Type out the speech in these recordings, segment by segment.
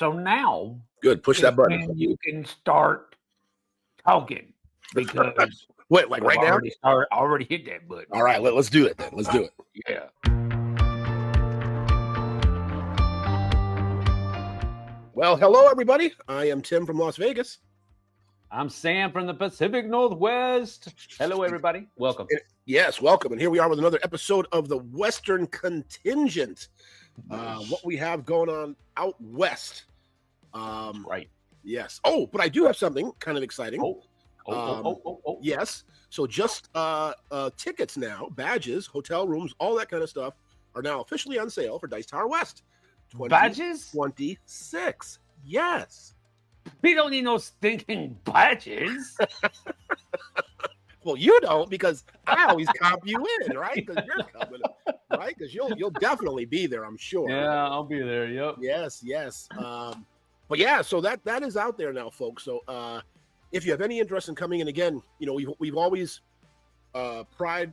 So now Good. Push that button. when you can start talking because Wait, like right now? Already hit that button. All right, let's do it then. Let's do it. Yeah. Well, hello everybody. I am Tim from Las Vegas. I'm Sam from the Pacific Northwest. Hello, everybody. Welcome. Yes, welcome. And here we are with another episode of the Western Contingent. What we have going on out west. Right. Yes. Oh, but I do have something kind of exciting. Oh. Yes. So just tickets now, badges, hotel rooms, all that kind of stuff are now officially on sale for Dice Tower West. Badges? 26. Yes. We don't need no stinking badges. Well, you don't, because I always comp you in, right? Because you're coming, right? Because you'll definitely be there, I'm sure. Yeah, I'll be there. Yep. Yes. But yeah, so that is out there now, folks. So if you have any interest in coming in, again, you know, we've always prided.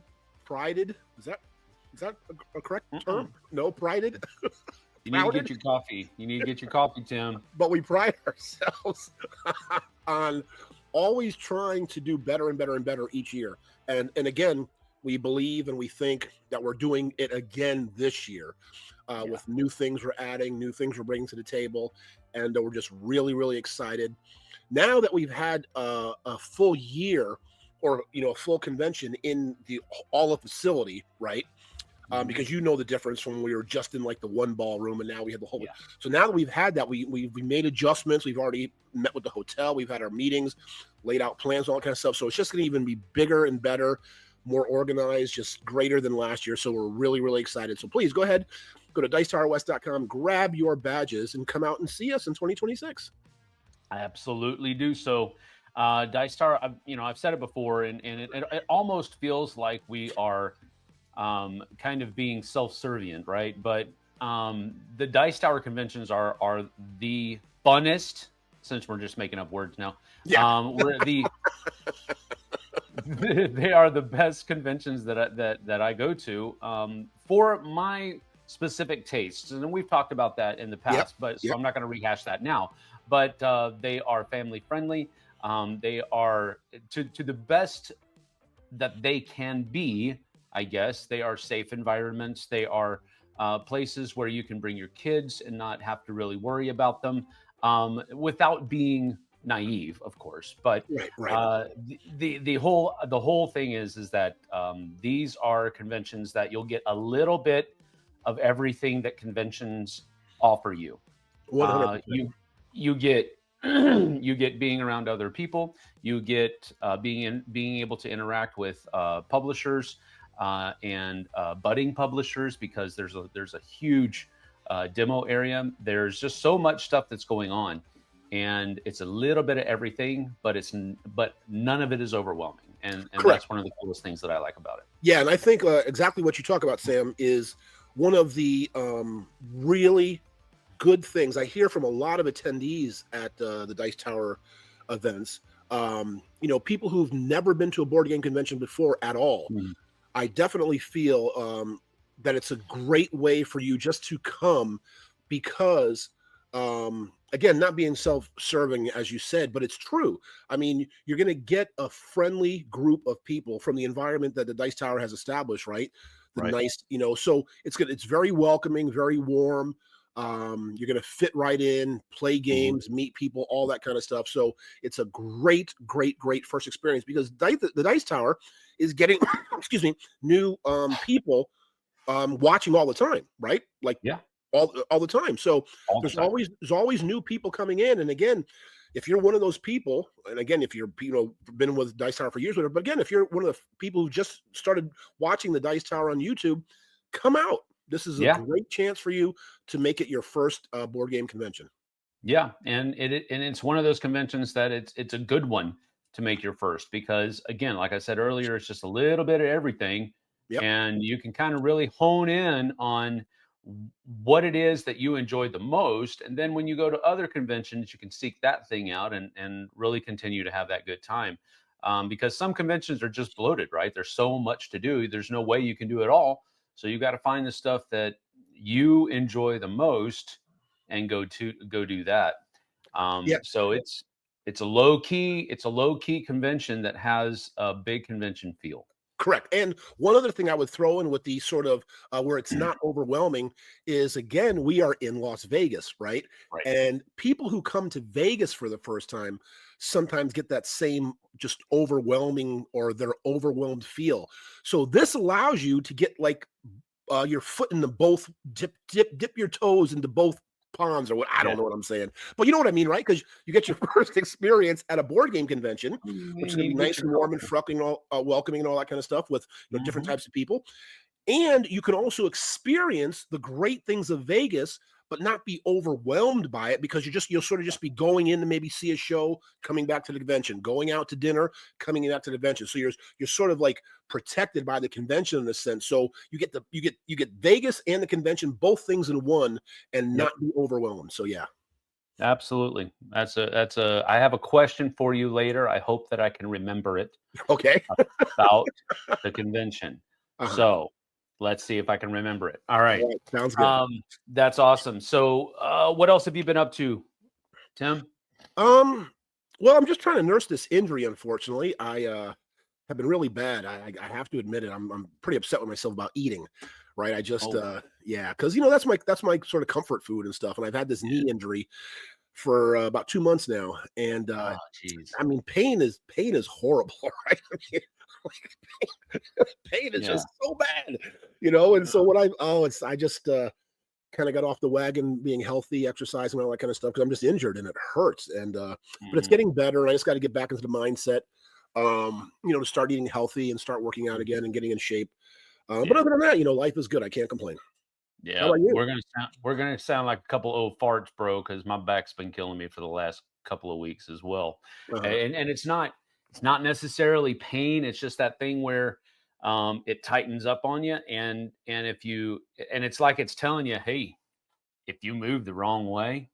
Is that a correct term? No, prided. You need to get your coffee. You need to get your coffee, Tim. But we pride ourselves on always trying to do better and better and better each year. And again, we believe and we think that we're doing it again this year with new things we're adding, new things we're bringing to the table. And we're just really, really excited. Now that we've had a full year or, you know, a full convention in the All facility, right? Because you know the difference from when we were just in like the one ballroom and now we have the whole. Yeah. So now that we've had that, we made adjustments. We've already met with the hotel. We've had our meetings, laid out plans, all that kind of stuff. So it's just going to even be bigger and better, more organized, just greater than last year. So we're really, really excited. So please go ahead, go to dicetowerwest.com, grab your badges, and come out and see us in 2026. I absolutely do. So Dice Tower, I've said it before, and it almost feels like we are kind of being self-servient, right? But the Dice Tower conventions are the funnest, since we're just making up words now. Yeah. They are the best conventions that I go to for my specific tastes, and we've talked about that in the past. So I'm not going to rehash that now. But they are family friendly. They are to the best that they can be. I guess they are safe environments. They are places where you can bring your kids and not have to really worry about them without being naive, of course. But right. The whole thing is that these are conventions that you'll get a little bit of everything that conventions offer you. You get you get being around other people. You get being able to interact with publishers. And budding publishers, because there's a huge demo area. There's just so much stuff that's going on, and it's a little bit of everything, but none of it is overwhelming, and that's one of the coolest things that I like about it. Yeah, and I think exactly what you talk about, Sam, is one of the really good things I hear from a lot of attendees at the Dice Tower events. People who've never been to a board game convention before at all. Mm-hmm. I definitely feel that it's a great way for you just to come because, again, not being self-serving, as you said, but it's true. I mean, you're going to get a friendly group of people from the environment that the Dice Tower has established, right? Nice, so it's very welcoming, very warm. You're going to fit right in, play games, meet people, all that kind of stuff. So it's a great first experience because the Dice Tower is getting, new people watching all the time, right? Like all the time. So there's always new people coming in. And again, if you're one of those people, and again, if you're been with Dice Tower for years, whatever, but again, if you're one of the people who just started watching the Dice Tower on YouTube, come out. This is a great chance for you to make it your first board game convention. Yeah, and it's one of those conventions that it's a good one to make your first because, again, like I said earlier, it's just a little bit of everything, and you can kind of really hone in on what it is that you enjoy the most, and then when you go to other conventions, you can seek that thing out and really continue to have that good time. Because some conventions are just bloated, right? There's so much to do. There's no way you can do it all. So you got to find the stuff that you enjoy the most and go do that. Yeah. So it's a low key convention that has a big convention feel. Correct. And one other thing I would throw in with the sort of where it's not overwhelming is, again, we are in Las Vegas, right? Right. And people who come to Vegas for the first time sometimes get that same just overwhelming, or their overwhelmed feel. So this allows you to get like your foot in the both, dip your toes into both ponds, or what, I don't know what I'm saying, but you know what I mean, right? Because you get your first experience at a board game convention, which is going to be nice and warm and fucking all welcoming and all that kind of stuff with different types of people. And you can also experience the great things of Vegas, but not be overwhelmed by it, because you'll sort of just be going in to maybe see a show, coming back to the convention, going out to dinner, coming back to the convention. So you're sort of like protected by the convention in a sense. So you get Vegas and the convention, both things in one, and not be overwhelmed. So yeah. Absolutely. I have a question for you later. I hope that I can remember it. Okay. About the convention. So let's see if I can remember it. All right. Sounds good. That's awesome. So what else have you been up to, Tim? Well, I'm just trying to nurse this injury, unfortunately. I have been really bad. I have to admit it. I'm pretty upset with myself about eating. Right. I just because that's my sort of comfort food and stuff. And I've had this knee injury for about 2 months now. And I mean, pain is horrible, right? I mean, pain is just so bad, and so I just kind of got off the wagon, being healthy, exercising, all that kind of stuff, because I'm just injured and it hurts. And but it's getting better, and I just got to get back into the mindset, to start eating healthy and start working out again and getting in shape. But other than that, life is good. I can't complain. Yeah, we're gonna sound like a couple old farts, bro, because my back's been killing me for the last couple of weeks as well. And it's not necessarily pain. It's just that thing where it tightens up on you, and it's like it's telling you, hey, if you move the wrong way,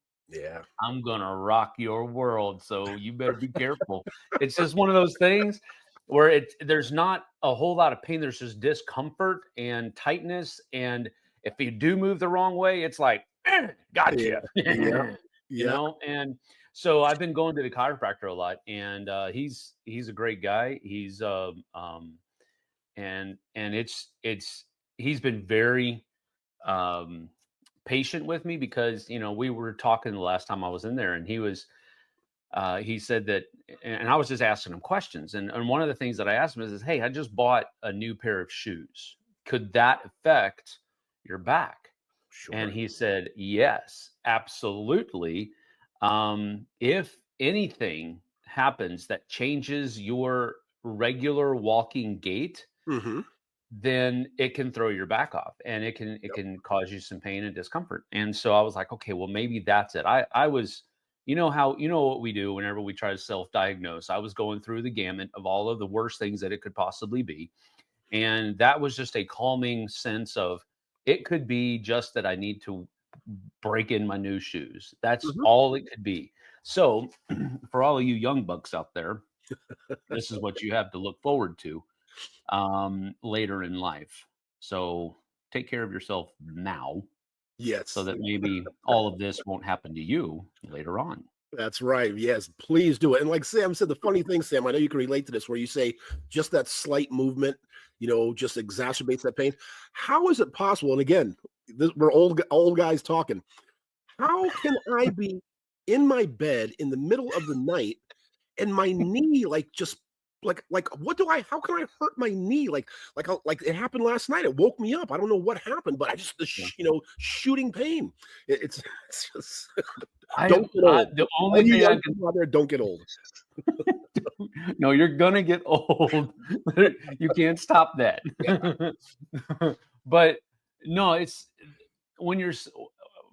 I'm gonna rock your world. So you better be careful. It's just one of those things where there's not a whole lot of pain. There's just discomfort and tightness, and if you do move the wrong way, it's like, gotcha. And so I've been going to the chiropractor a lot, and he's a great guy. He's and he's been very patient with me, because we were talking the last time I was in there, and he said that, and I was just asking him questions, and one of the things that I asked him is, hey, I just bought a new pair of shoes. Could that affect your back? Sure. And he said, yes, absolutely. If anything happens that changes your regular walking gait, then it can throw your back off, and it can cause you some pain and discomfort. And so I was like, okay, well, maybe that's it. I was, what we do whenever we try to self-diagnose. I was going through the gamut of all of the worst things that it could possibly be. And that was just a calming sense of, it could be just that I need to break in my new shoes. That's all it could be. So for all of you young bucks out there, this is what you have to look forward to later in life. So take care of yourself now. Yes. So that maybe all of this won't happen to you later on. That's right. Yes, please do it. And like Sam said, the funny thing, Sam, I know you can relate to this, where you say just that slight movement, just exacerbates that pain. How is it possible? And again, we're old guys talking. How can I be in my bed in the middle of the night and my knee just how can I hurt my knee? Like it happened last night. It woke me up. I don't know what happened, but I just, shooting pain. It's just, don't get old. The only thing I can out there, don't get old. No, you're gonna get old. You can't stop that. But no, it's when you're,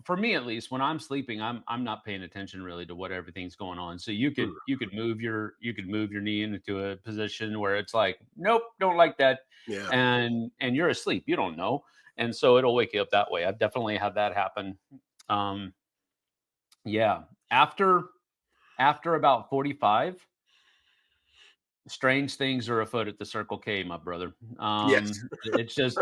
for me at least, when I'm sleeping, I'm not paying attention really to what everything's going on. So you could move your knee into a position where it's like, nope, don't like that. Yeah. And you're asleep, you don't know. And so it'll wake you up that way. I've definitely had that happen. Yeah. After about 45, strange things are afoot at the Circle K, my brother. Yes. It's just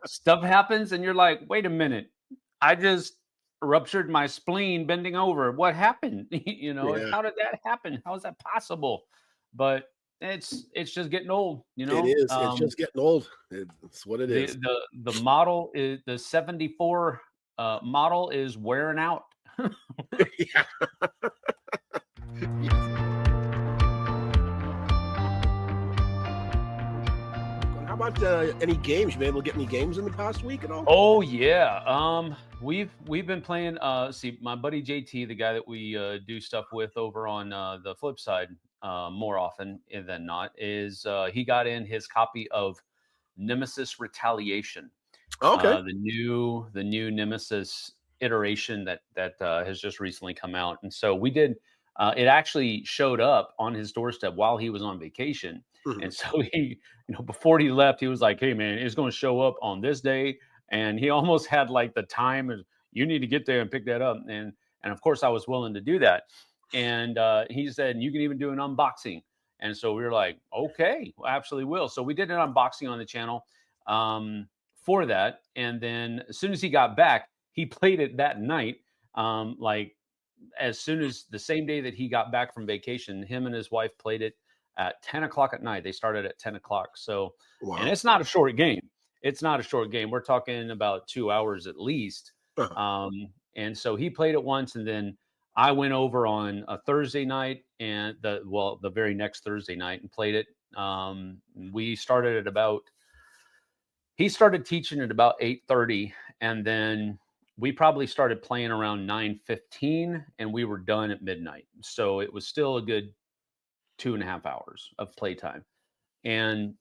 stuff happens and you're like, wait a minute. I just ruptured my spleen bending over. What happened? Yeah, How did that happen? How is that possible? But it's just getting old. it is. It's just getting old. It's what it is. The model is the 74 model is wearing out. Yeah. How about any games? You been able to get any games in the past week at all? Oh yeah. We've been playing see my buddy JT, the guy that we do stuff with over on the flip side more often than not, is he got in his copy of Nemesis Retaliation. Okay. The new Nemesis iteration that has just recently come out, and so we did. It actually showed up on his doorstep while he was on vacation, Mhm. and so he, before he left, he was like, "Hey, man, it's going to show up on this day," and he almost had like the time. You need to get there and pick that up, and of course, I was willing to do that. And he said, "You can even do an unboxing." And so we were like, "Okay, well, absolutely will." So we did an unboxing on the channel. For that. And then as soon as he got back, he played it that night. Like as soon as the same day that he got back from vacation, him and his wife played it at 10 o'clock at night. They started at 10 o'clock. So, and Wow. it's not a short game. It's not a short game. We're talking about 2 hours at least. Uh-huh. And so he played it once, and then I went over on a Thursday night and the very next Thursday night and played it. We started at about he started teaching at about 8:30, and then we probably started playing around 9:15, and we were done at midnight. So it was still a good 2.5 hours of playtime. And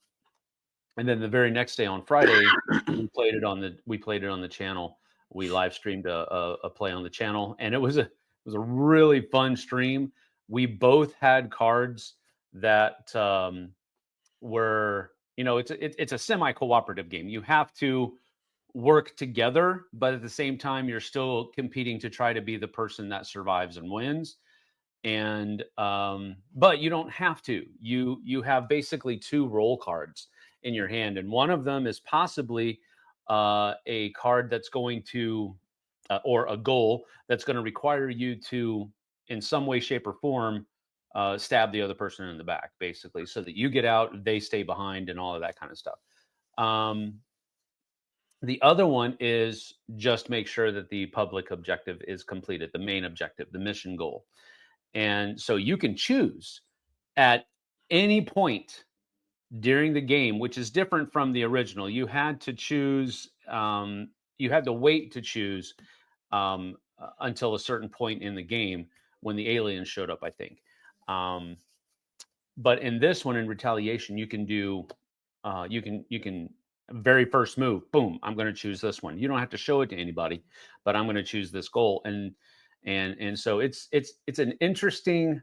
and then the very next day on Friday, we played it on the channel. We live streamed a play on the channel, and it was a really fun stream. We both had cards that where it's a semi cooperative game. You have to work together, but at the same time, you're still competing to try to be the person that survives and wins. And but you don't have to. You have basically two role cards in your hand, and one of them is possibly a card that's going to or a goal that's going to require you to, in some way, shape, or form, stab the other person in the back, basically, so that you get out, they stay behind, and all of that kind of stuff. Um, the other one is just make sure that the public objective is completed, the main objective, the mission goal. And so you can choose at any point during the game, which is different from the original. You had to choose, you had to wait to choose until a certain point in the game when the aliens showed up, I think. Um, but in this one, in Retaliation, you can do, you can very first move, boom, I'm going to choose this one. You don't have to show it to anybody, but I'm going to choose this goal. And so it's an interesting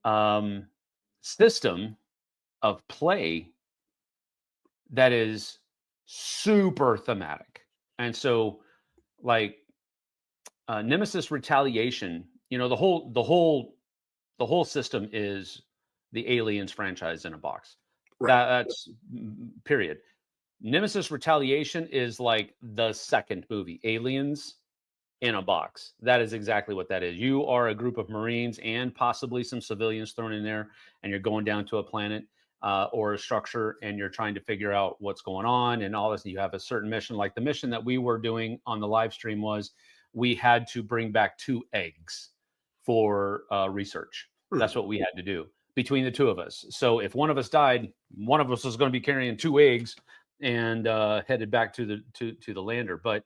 um, system of play that is super thematic. And so, like Nemesis Retaliation, the whole system is the Aliens franchise in a box. Right. That's period. Nemesis Retaliation is like the second movie, Aliens in a box. That is exactly what that is. You are a group of Marines and possibly some civilians thrown in there, and you're going down to a planet or a structure, and you're trying to figure out what's going on and all this. You have a certain mission, like the mission that we were doing on the live stream was we had to bring back 2 eggs for research. Hmm. That's what we had to do between the two of us. So if one of us died, one of us was going to be carrying 2 eggs and headed back to the lander. But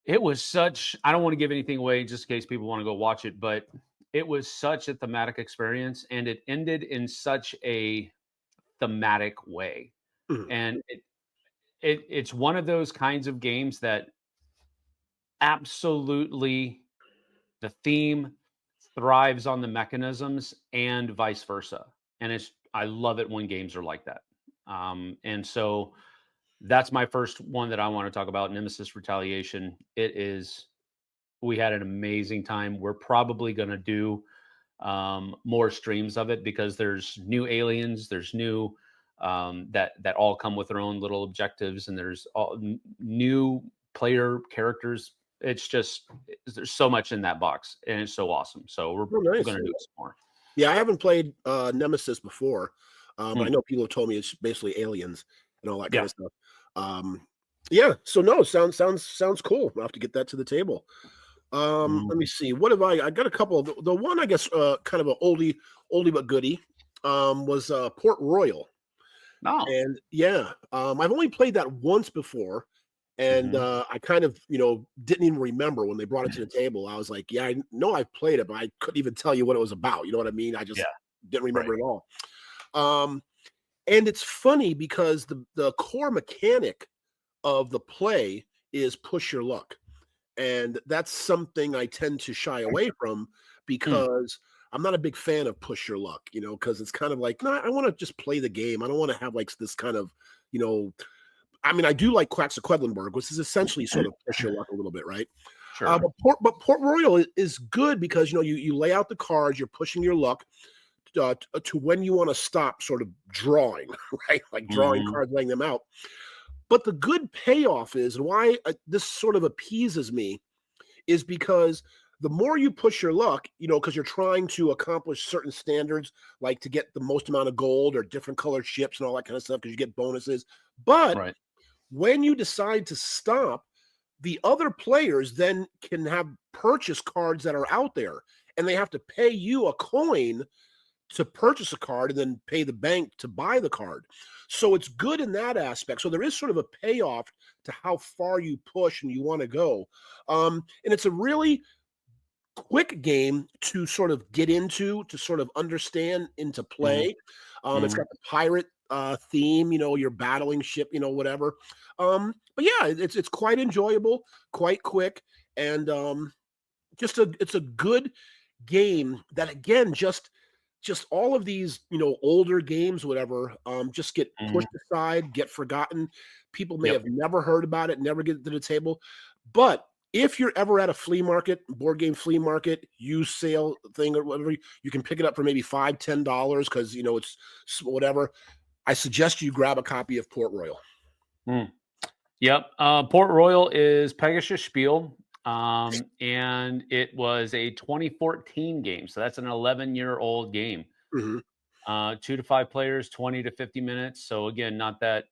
it was such, I don't want to give anything away just in case people want to go watch it, but it was such a thematic experience, and it ended in such a thematic way. Mhm. And it's one of those kinds of games that absolutely the theme thrives on the mechanisms and vice versa. And I love it when games are like that. And so that's my first one that I want to talk about, Nemesis Retaliation. We had an amazing time. We're probably going to do more streams of it because there's new aliens, there's new that all come with their own little objectives, and there's new player characters it's just there's so much in that box, and it's so awesome. So we're nice. going to do some more. Yeah, I haven't played Nemesis before, but I know people have told me it's basically aliens and all that kind of stuff. Yeah, so no, sounds cool. I'll have to get that to the table. Let me see. What have I got a couple of the one, I guess, kind of an oldie but goodie, was Port Royal. Oh. And yeah, I've only played that once before. And I kind of, didn't even remember when they brought it to the table. I was like, yeah, I know I've played it, but I couldn't even tell you what it was about. You know what I mean? I just didn't remember it all. And it's funny because the core mechanic of the play is push your luck. And that's something I tend to shy away from because I'm not a big fan of push your luck, because it's kind of like, no, I want to just play the game. I don't want to have like this kind of, I mean, I do like Quacks of Quedlinburg, which is essentially sort of push your luck a little bit, right? Sure. But Port Royal is good because, you lay out the cards, you're pushing your luck to when you want to stop sort of drawing, right? Like drawing cards, laying them out. But the good payoff is, and why this sort of appeases me, is because the more you push your luck, because you're trying to accomplish certain standards, like to get the most amount of gold or different colored ships and all that kind of stuff, because you get bonuses. But when you decide to stop, the other players then can have purchase cards that are out there, and they have to pay you a coin to purchase a card and then pay the bank to buy the card. So it's good in that aspect. So there is sort of a payoff to how far you push and you want to go. And it's a really quick game to sort of get into, to sort of understand, into play. It's got the pirate theme, you're battling ship, whatever. But yeah, it's quite enjoyable, quite quick, and it's a good game that, again, just all of these, older games, whatever, just get pushed aside, get forgotten. People may have never heard about it, never get to the table. But if you're ever at a flea market, board game flea market, used sale thing or whatever, you can pick it up for maybe $5-10 because, it's whatever. I suggest you grab a copy of Port Royal. Yep. Port Royal is Pegasus Spiel. And it was a 2014 game. So that's an 11-year-old game. 2 to 5 players, 20 to 50 minutes. So again, not that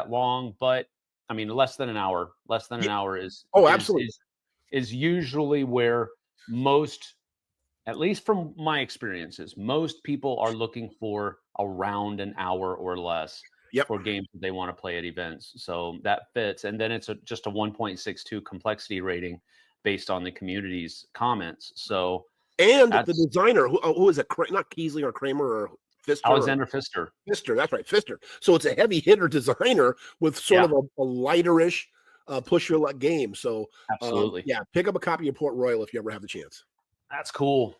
long, but I mean, less than an hour. Less than an hour is absolutely is usually where most, at least from my experiences, most people are looking for around an hour or less for games that they want to play at events. So that fits. And then it's just a 1.62 complexity rating based on the community's comments. So, and the designer, who is it? Not Keasley or Kramer or Pfister? Alexander Pfister. Pfister, that's right, Pfister. So it's a heavy hitter designer with sort of a lighterish push your luck game. So absolutely, pick up a copy of Port Royal if you ever have the chance. That's cool.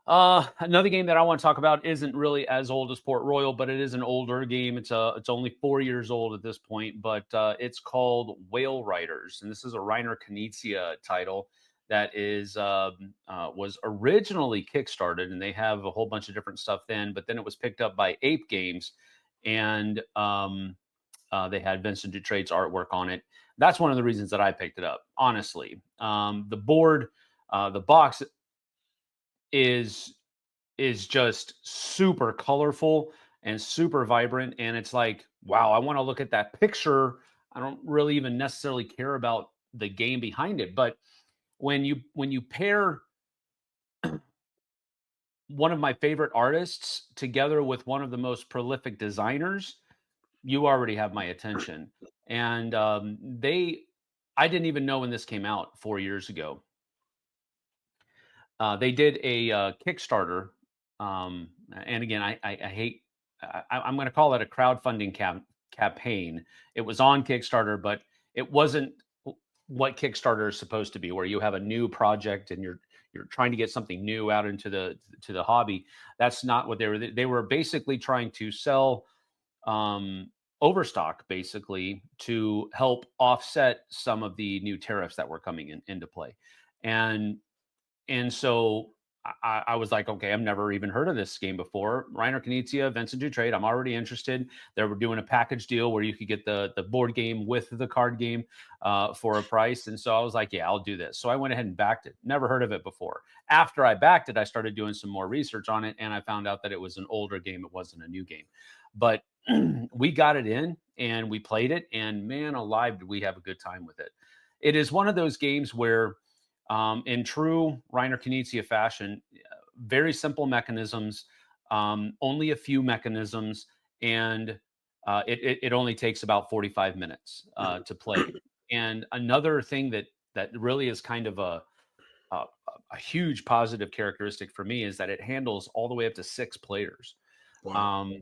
Another game that I want to talk about isn't really as old as Port Royal, but it is an older game. It's only 4 years old at this point, but it's called Whale Riders, and this is a Reiner Knizia title that was originally kickstarted, and they have a whole bunch of different stuff then, but then it was picked up by Ape Games, and they had Vincent Dutrade's artwork on it. That's one of the reasons that I picked it up, honestly. The board, the box is just super colorful and super vibrant, and it's like, wow, I want to look at that picture. I don't really even necessarily care about the game behind it, but when you pair one of my favorite artists together with one of the most prolific designers, you already have my attention. And I didn't even know when this came out 4 years ago. They did a Kickstarter, and again, I hate. I'm going to call it a crowdfunding campaign. It was on Kickstarter, but it wasn't what Kickstarter is supposed to be, where you have a new project and you're trying to get something new out into the hobby. That's not what they were. They were basically trying to sell overstock, basically, to help offset some of the new tariffs that were coming into play, and so I was like, okay, I've never even heard of this game before. Reiner Knizia, Vincent Dutrait. I'm already interested. They were doing a package deal where you could get the board game with the card game for a price. And so I was like, yeah, I'll do this. So I went ahead and backed it. Never heard of it before. After I backed it, I started doing some more research on it, and I found out that it was an older game. It wasn't a new game. But we got it in and we played it, and man alive, did we have a good time with it. It is one of those games where in true Reiner Knizia fashion, very simple mechanisms, only a few mechanisms, and it only takes about 45 minutes to play. And another thing that really is kind of a, a huge positive characteristic for me is that it handles all the way up to 6 players. Wow.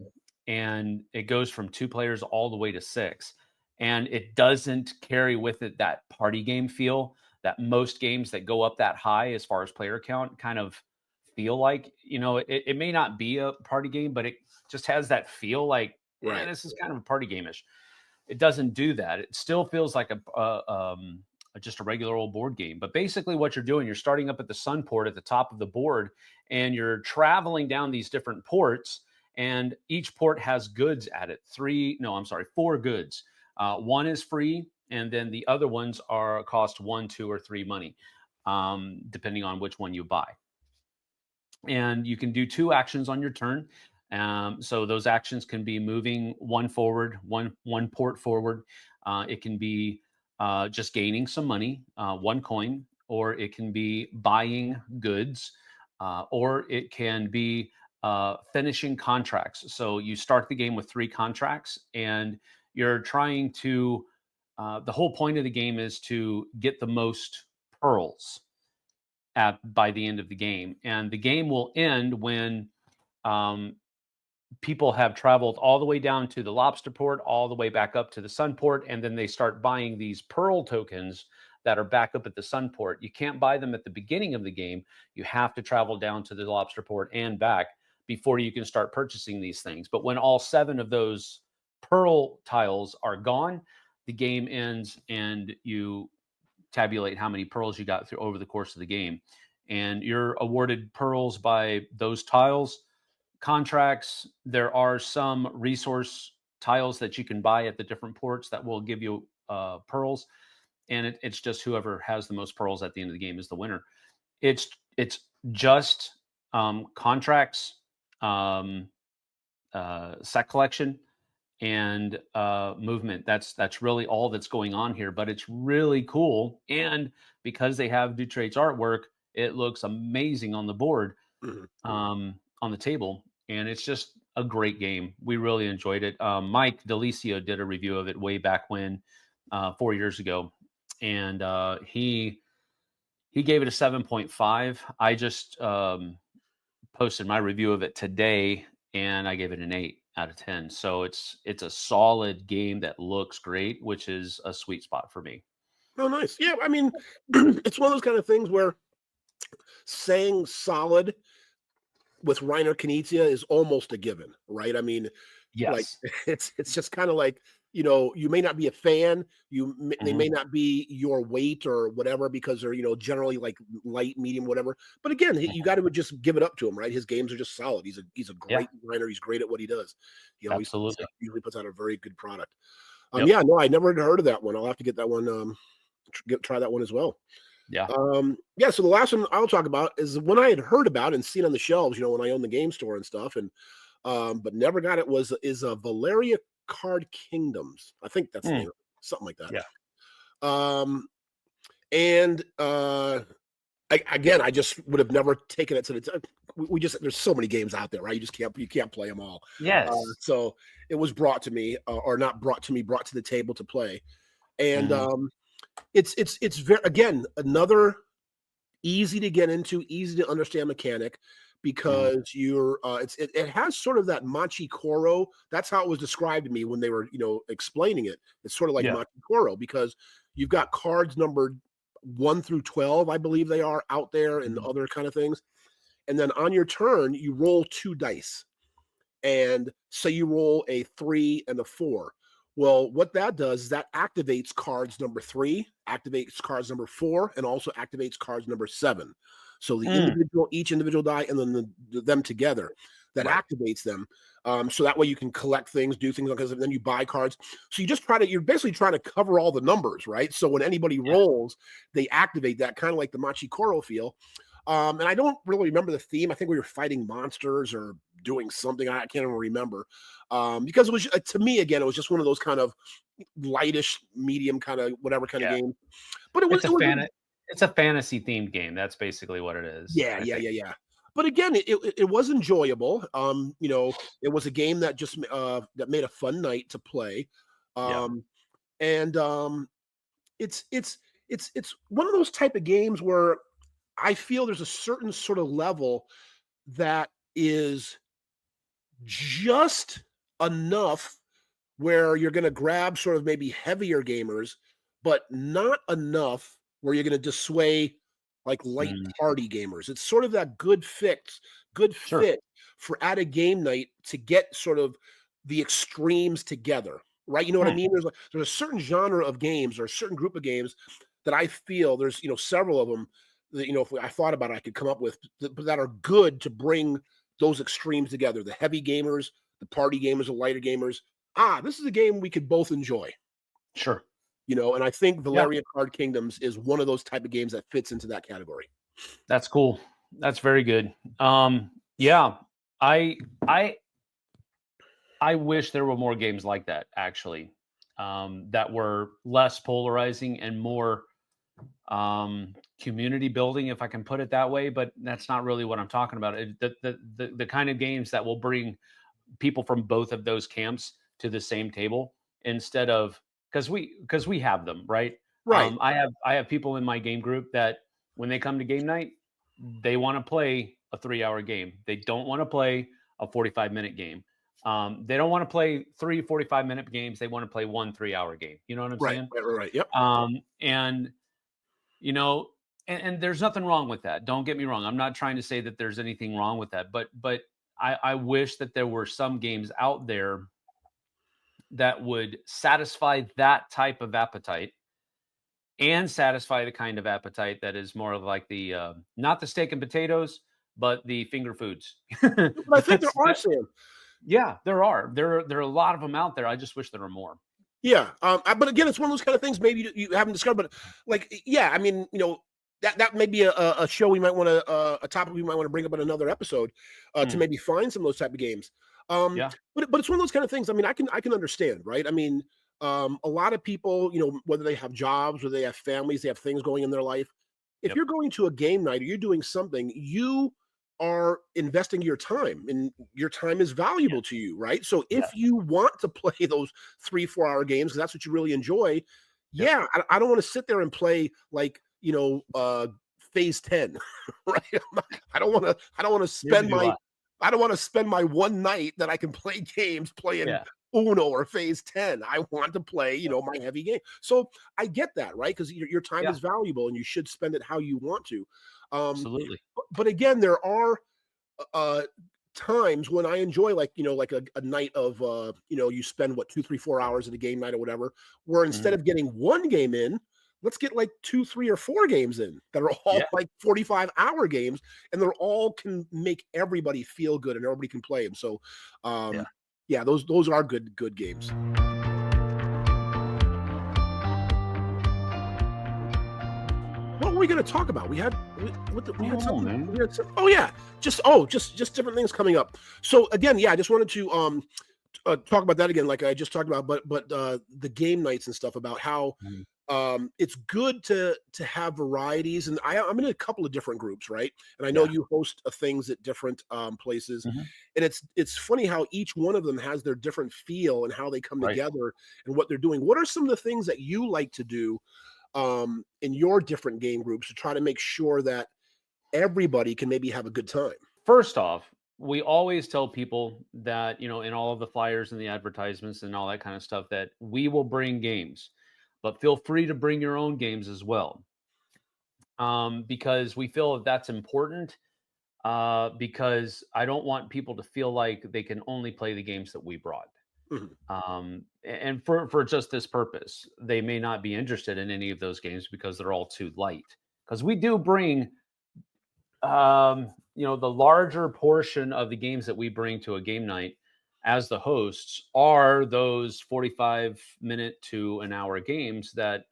And it goes from 2 players all the way to 6. And it doesn't carry with it that party game feel that most games that go up that high as far as player count kind of feel like. It may not be a party game, but it just has that feel like, Right. this is kind of a party game-ish. It doesn't do that. It still feels like just a regular old board game. But basically what you're doing, you're starting up at the sun port at the top of the board, and you're traveling down these different ports, and each port has goods at it. 4 goods. One is free, and then the other ones cost 1, 2, or 3 money, depending on which one you buy. And you can do 2 actions on your turn. So those actions can be moving one forward, one port forward. It can be just gaining some money, 1 coin, or it can be buying goods, or it can be finishing contracts. So you start the game with 3 contracts, and you're trying to, the whole point of the game is to get the most pearls by the end of the game. And the game will end when people have traveled all the way down to the lobster port, all the way back up to the sun port, and then they start buying these pearl tokens that are back up at the sun port. You can't buy them at the beginning of the game. You have to travel down to the lobster port and back before you can start purchasing these things. But when all 7 of those pearl tiles are gone, the game ends, and you tabulate how many pearls you got through over the course of the game. And you're awarded pearls by those tiles. Contracts, there are some resource tiles that you can buy at the different ports that will give you pearls. And it's just whoever has the most pearls at the end of the game is the winner. It's just contracts, set collection, and movement. That's really all that's going on here, but it's really cool. And because they have Dutrait's artwork, it looks amazing on the board, on the table, and it's just a great game. We really enjoyed it. Mike Delicio did a review of it way back when, 4 years ago, and he gave it a 7.5. I just posted my review of it today, and I gave it an 8 out of 10. So it's a solid game that looks great, which is a sweet spot for me. Oh, nice. Yeah, I mean, it's one of those kind of things where saying solid with Reiner Knizia is almost a given, right? I mean, like Yes. it's just kind of like, you may not be a fan, they may not be your weight or whatever, because they're, generally like light, medium, whatever. But again, you got to just give it up to him, right? His games are just solid. He's a great designer. He's great at what he does. He always usually puts out a very good product. Yeah, no, I never heard of that one. I'll have to get that one, try that one as well. Yeah. So the last one I'll talk about is one I had heard about and seen on the shelves, when I owned the game store and stuff, and but never got it, is Valeria Card Kingdoms. I think that's the name, something like that. Yeah. And I just would have never taken it to the we just, there's so many games out there, right? You can't play them all. Yes. So it was brought to me, or not brought to me, brought to the table to play. And it's very, again, another easy to get into, easy to understand mechanic, because it has sort of that Machi Koro. That's how it was described to me when they were, explaining it. It's sort of like Machi Koro, because you've got cards numbered 1 through 12, I believe they are, out there, and other kind of things. And then on your turn, you roll 2 dice. And so you roll a 3 and a 4. Well, what that does is that activates cards number 3, activates cards number 4, and also activates cards number 7. So Mm. each individual die, and then them together that Right. activates them. So that way you can collect things, do things, because then you buy cards. So you're basically trying to cover all the numbers, right? So when anybody Yeah. rolls, they activate that, kind of like the Machi Koro feel. And I don't really remember the theme. I think we were fighting monsters or doing something. I can't even remember. Because it was, to me, again, it was just one of those kind of lightish, medium kind of whatever kind of Yeah. game. But it was, It's a it's a fantasy themed game. That's basically what it is, yeah, I yeah, think. yeah, yeah. But again, it was enjoyable. It was a game that just that made a fun night to play. Yeah. And it's one of those type of games where I feel there's a certain sort of level that is just enough where you're going to grab sort of maybe heavier gamers, but not enough where you're going to dissuade like light Mm. party gamers. It's sort of that good Sure. fit for at a game night to get sort of the extremes together, right? You know what I Hmm. mean? There's a certain genre of games or a certain group of games that I feel there's several of them that if I thought about it, I could come up with that are good to bring those extremes together. The heavy gamers, the party gamers, the lighter gamers. This is a game we could both enjoy, Sure. and I think Yeah. Valeria Card Kingdoms is one of those type of games that fits into that category. That's cool. That's very good. Yeah. I I I wish there were more games like that, actually, that were less polarizing and more community building, if I can put it that way. But that's not really what I'm talking about. The kind of games that will bring people from both of those camps to the same table, instead of, because we have them, right. Right, I have people in my game group that when they come to game night, they want to play a 3-hour game. They don't want to play a 45-minute game. They don't want to play 3 45-minute games. They want to play one 3-hour game. You know what I'm right, saying? right, right, right. Yep. And you know, and there's nothing wrong with that. Don't get me wrong. I'm not trying to say that there's anything wrong with that, but I wish that there were some games out there that would satisfy that type of appetite, and satisfy the kind of appetite that is more of like the not the steak and potatoes, but the finger foods. But I think there That's are, that. Sam. Yeah, there are a lot of them out there. I just wish there were more. Yeah, but again, it's one of those kind of things maybe you haven't discovered. But like, yeah, I mean, that may be a show we might want to a topic we might want to bring up in another episode to Hmm. maybe find some of those type of games. Um, Yeah. but it's one of those kind of things. I mean, I can understand, right? I mean, a lot of people, whether they have jobs, whether they have families, they have things going in their life. If Yep. you're going to a game night or you're doing something, you are investing your time, and your time is valuable to Yes. you, right? So if Yes. you want to play those 3 4 hour games because that's what you really enjoy, Yep. yeah, I don't want to sit there and play like phase 10. Right. I don't want to Neither spend do my I. I don't want to spend my one night that I can play games playing Yeah. Uno or phase 10. I want to play Yep. my heavy game. So I get that, right? Because your time Yeah. is valuable and you should spend it how you want to. um Absolutely. but again, there are uh times when I enjoy, like like a night of you spend what 2 3 4 hours at a game night or whatever, where instead Mhm. of getting one game in, let's get like 2 3 or 4 games in that are all Yeah. like 45-hour games, and they're all can make everybody feel good and everybody can play them. So Yeah. yeah, those are good games. What were we going to talk about? We I had don't know, something. man. We had some, oh yeah, just different things coming up. So again, yeah, I just wanted to talk about that again, like I just talked about, but the game nights and stuff, about how Mhm. it's good to have varieties. And I'm in a couple of different groups, right? And I know Yeah. you host things at different places, Mhm. and it's funny how each one of them has their different feel and how they come Right. together and what they're doing. What are some of the things that you like to do in your different game groups to try to make sure that everybody can maybe have a good time? First off, we always tell people that, in all of the flyers and the advertisements and all that kind of stuff, that we will bring games, but feel free to bring your own games as well. Because we feel that that's important. Because I don't want people to feel like they can only play the games that we brought. Mhm. And for just this purpose, they may not be interested in any of those games because they're all too light. Because we do bring The larger portion of the games that we bring to a game night as the hosts are those 45-minute to an hour games that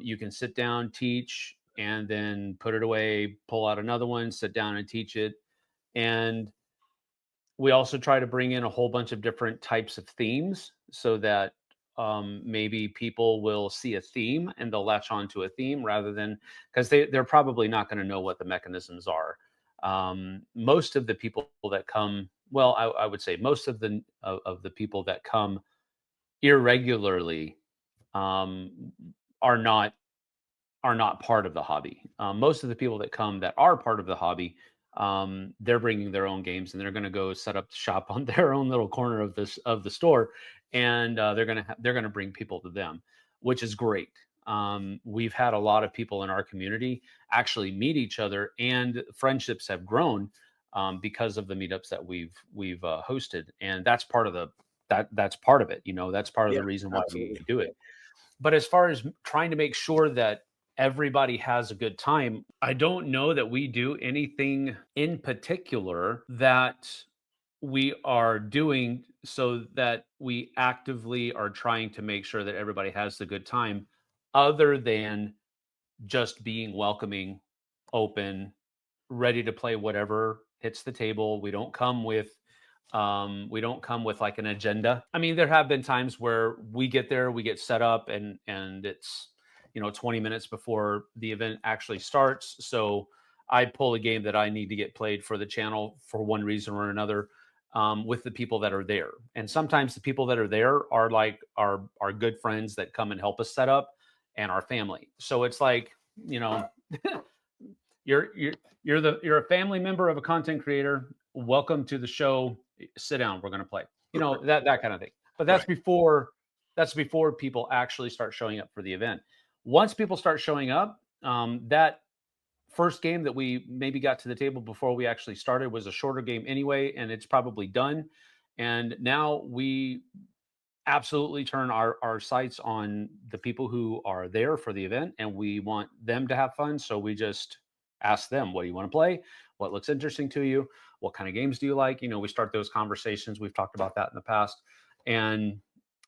you can sit down, teach, and then put it away, pull out another one, sit down and teach it. And we also try to bring in a whole bunch of different types of themes so that maybe people will see a theme and they'll latch on to a theme rather than because they're probably not going to know what the mechanisms are. Most of the people that come, well, I would say most of the people that come irregularly um, are not are not part of the hobby. Most of the people that come that are part of the hobby, they're bringing their own games and they're going to go set up shop on their own little corner of the store, and they're gonna bring people to them, which is great. We've had a lot of people in our community actually meet each other, and friendships have grown because of the meetups that we've hosted, and that's part of that's part of it. That's part of Yeah, the reason why we absolutely. do it. But as far as trying to make sure that everybody has a good time, I don't know that we do anything in particular that we are doing so that we actively are trying to make sure that everybody has the good time, other than just being welcoming, open, ready to play whatever hits the table. We don't come with like an agenda. I mean, there have been times where we get there, we get set up, and it's 20 minutes before the event actually starts. So I pull a game that I need to get played for the channel for one reason or another, with the people that are there. And sometimes the people that are there are like our good friends that come and help us set up, and our family. So it's like, you know, you're you're you're a family member of a content creator. Welcome to the show. Sit down. We're going to play. That kind of thing. But Right. that's before people actually start showing up for the event. Once people start showing up, that first game that we maybe got to the table before we actually started was a shorter game anyway, and it's probably done. And now we absolutely turn our sights on the people who are there for the event, and we want them to have fun. So we just ask them, what do you want to play? What looks interesting to you? What kind of games do you like? We start those conversations. We've talked about that in the past. And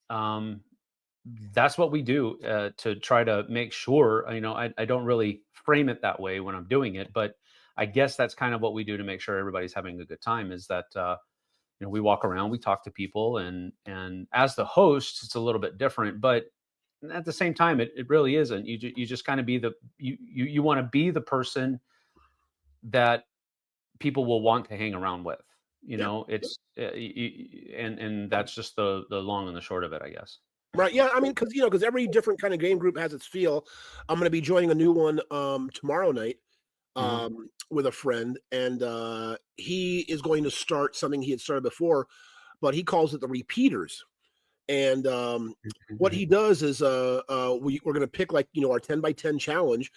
um, that's what we do to try to make sure. I don't really frame it that way when I'm doing it, but I guess that's kind of what we do to make sure everybody's having a good time, is that we walk around, we talk to people, and as the host, it's a little bit different, but at the same time, it really isn't. You just kind of be you want to be the person that people will want to hang around with. Yeah. It's and that's just the long and the short of it, I guess. Right. Yeah. I mean, because every different kind of game group has its feel. I'm going to be joining a new one tomorrow night Hmm. with a friend, and he is going to start something he had started before, but he calls it the repeaters. And what Hmm. he does is we're going to pick like our 10 by 10 challenge,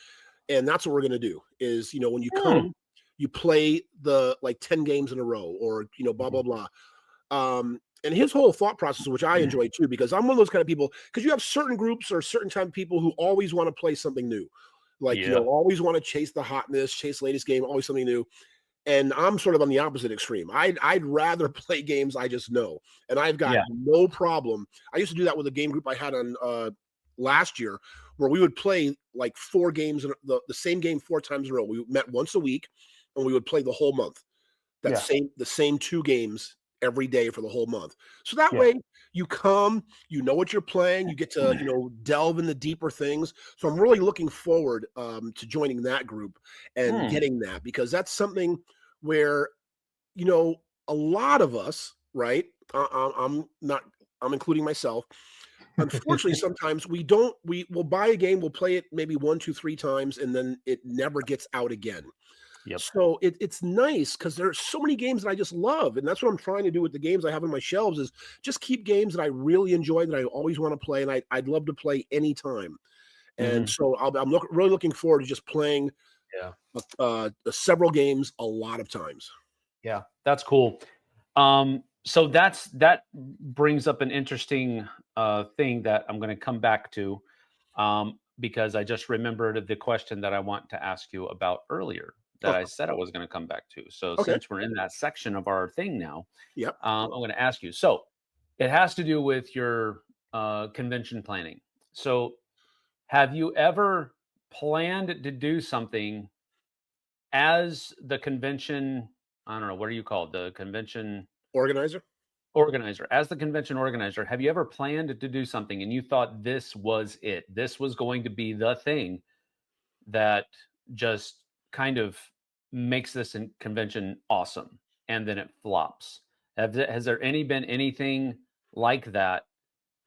and that's what we're going to do. Is when you Hmm. come, you play the like 10 games in a row, or blah blah Hmm. blah. And his whole thought process, which I enjoy too, because I'm one of those kind of people. Because you have certain groups or certain type of people who always want to play something new, like Yeah. always want to chase the hotness, chase the latest game, always something new. And I'm sort of on the opposite extreme. I'd rather play games I just know, and I've got Yeah. no problem. I used to do that with a game group I had on last year, where we would play like 4 games, the same game 4 times in a row. We met once a week, and we would play the whole month. Yeah. The same 2 games every day for the whole month. So that Yeah. way you come, you know what you're playing, you get to delve into deeper things. So I'm really looking forward to joining that group and Hmm. getting that, because that's something where you know a lot of us, right? I'm not. I'm including myself. Unfortunately, sometimes we will buy a game, we'll play it maybe 1, 2, 3 times, and then it never gets out again. Yep. So it's nice because there's so many games that I just love, and that's what I'm trying to do with the games I have on my shelves, is just keep games that I really enjoy, that I always want to play, and I'd love to play anytime. And Hmm. so really looking forward to just playing Yeah. several games a lot of times. Yeah. That's cool. So that brings up an interesting thing that I'm going to come back to, because I just remembered the question that I want to ask you about earlier. that I said I was going to come back to. So Okay. since we're in that section of our thing now, Yep. I'm going to ask you. So it has to do with your convention planning. So have you ever planned to do something as the convention? I don't know, what are you called? The convention Organizer. organizer. As the convention organizer, have you ever planned to do something and you thought this was it? This was going to be the thing that just kind of makes this convention awesome, and then it flops. Has there been anything like that,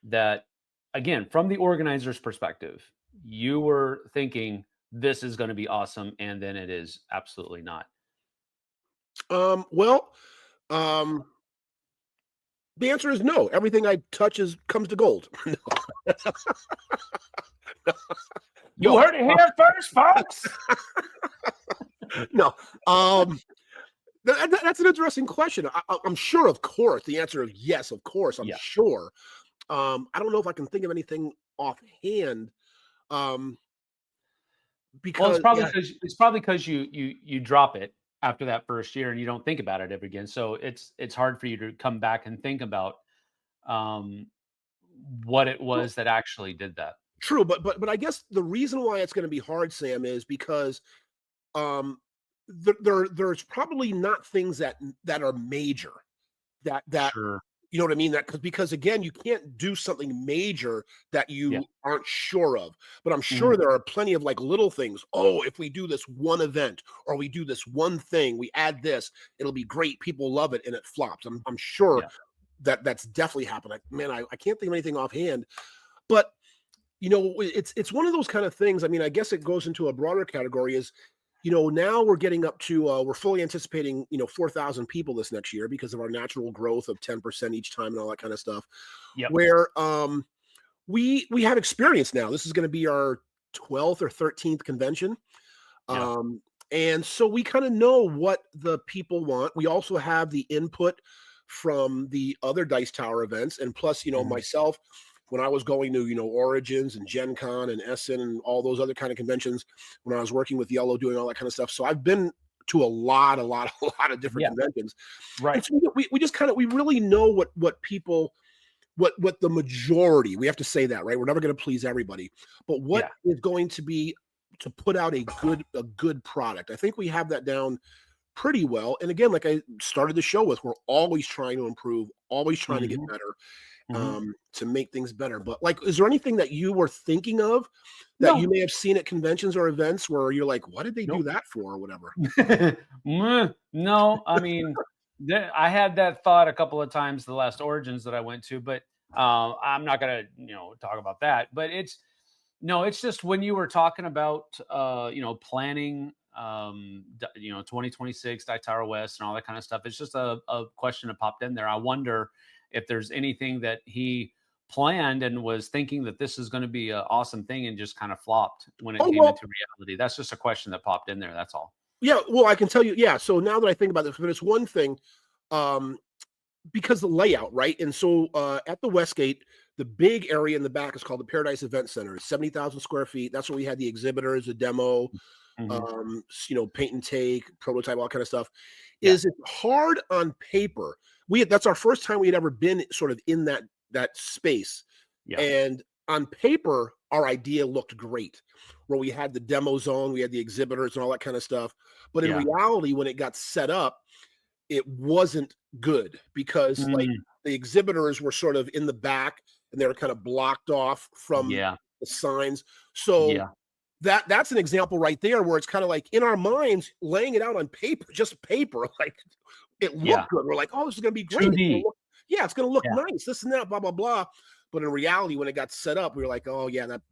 that again, from the organizer's perspective, you were thinking this is going to be awesome, and then it is absolutely not? Well, um, the answer is no. Everything I touch comes to gold. You No. heard it here first, folks. No. That's an interesting question. I'm sure, of course, the answer is yes, of course, I'm Yeah. sure. I don't know if I can think of anything offhand. Well, Because it's probably because you drop it after that first year and you don't think about it ever again. So it's hard for you to come back and think about um, what it well, was that actually did that. true, but I guess the reason why it's going to be hard, Sam, is because um, there's probably not things that are major that Sure. you know what I mean? Because again, you can't do something major that Yeah. you aren't sure of. But I'm Mhm. sure there are plenty of like little things. Oh, if we do this one event or we do this one thing, we add this, it'll be great. People love it, and it flops. I'm sure Yeah. that's definitely happened. I can't think of anything offhand. But it's one of those kind of things. I mean, I guess it goes into a broader category. Is now we're getting up to we're fully anticipating 4,000 people this next year because of our natural growth of 10% each time and all that kind of stuff. Yep. Where we have experience now. This is going to be our 12th or 13th convention. Yeah. And so we kind of know what the people want. We also have the input from the other Dice Tower events, and plus, Mhm. myself, when I was going to Origins and Gen Con and Essen and all those other kind of conventions, when I was working with Yellow doing all that kind of stuff. So I've been to a lot of different Yeah. conventions, and Right. so we just kind of we really know what people what the majority, we have to say that, right? We're never going to please everybody, but what Yeah. is going to be to put out a good product. I think we have that down pretty well. And again, like I started the show with, we're always trying to improve, always trying to get Mhm. better, Mhm. to make things better. But like, is there anything that you were thinking of that you No. may have seen at conventions or events where you're like, what did they do Nope. that for or whatever? No, I mean, I had that thought a couple of times the last Origins that I went to, but I'm not gonna, talk about that. But it's just when you were talking about, planning, 2026 Tower West and all that kind of stuff. It's just a question that popped in there. I wonder if there's anything that he planned and was thinking that this is going to be an awesome thing and just kind of flopped when it Oh, came well, into reality. That's just a question that popped in there. That's all. yeah, well, I can tell you, yeah. So now that I think about this, but it's one thing, um, because the layout, right? And so at the Westgate, the big area in the back is called the Paradise Event Center. It's 70,000 square feet. That's where we had the exhibitors, the demo, Mhm. paint and take, prototype, all kind of stuff. Yeah. Is it hard on paper? That's our first time we had ever been sort of in that space. Yeah. And on paper, our idea looked great, where we had the demo zone, we had the exhibitors and all that kind of stuff. But in Yeah. reality, when it got set up, it wasn't good because like Mm, the exhibitors were sort of in the back and they were kind of blocked off from yeah. the signs. So Yeah. that's an example right there where it's kind of like in our minds, laying it out on paper, just paper, like it Yeah. looked good. We're like, oh, this is gonna be great. 2D. Yeah, it's gonna look Yeah. nice, this and that, blah, blah, blah. But in reality, when it got set up, we were like, oh yeah, that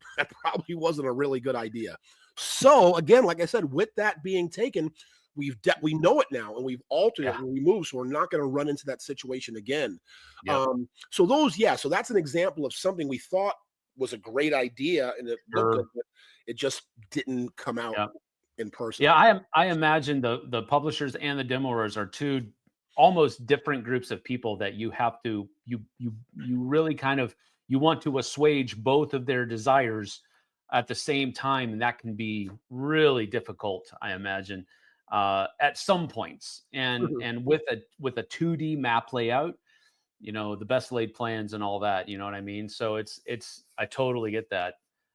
probably wasn't a really good idea. So again, like I said, with that being taken, we know it now and we've altered it Yeah. and we moved, so we're not going to run into that situation again. Yep. So that's an example of something we thought was a great idea and it looked good, Sure. but it just didn't come out Yeah. in person. Yeah. I imagine the publishers and the demoers are two almost different groups of people that you have to you really kind of you want to assuage both of their desires at the same time, and that can be really difficult, I imagine. at some points, and with a 2D map layout, the best laid plans and all that. You know what I mean? So I totally get that.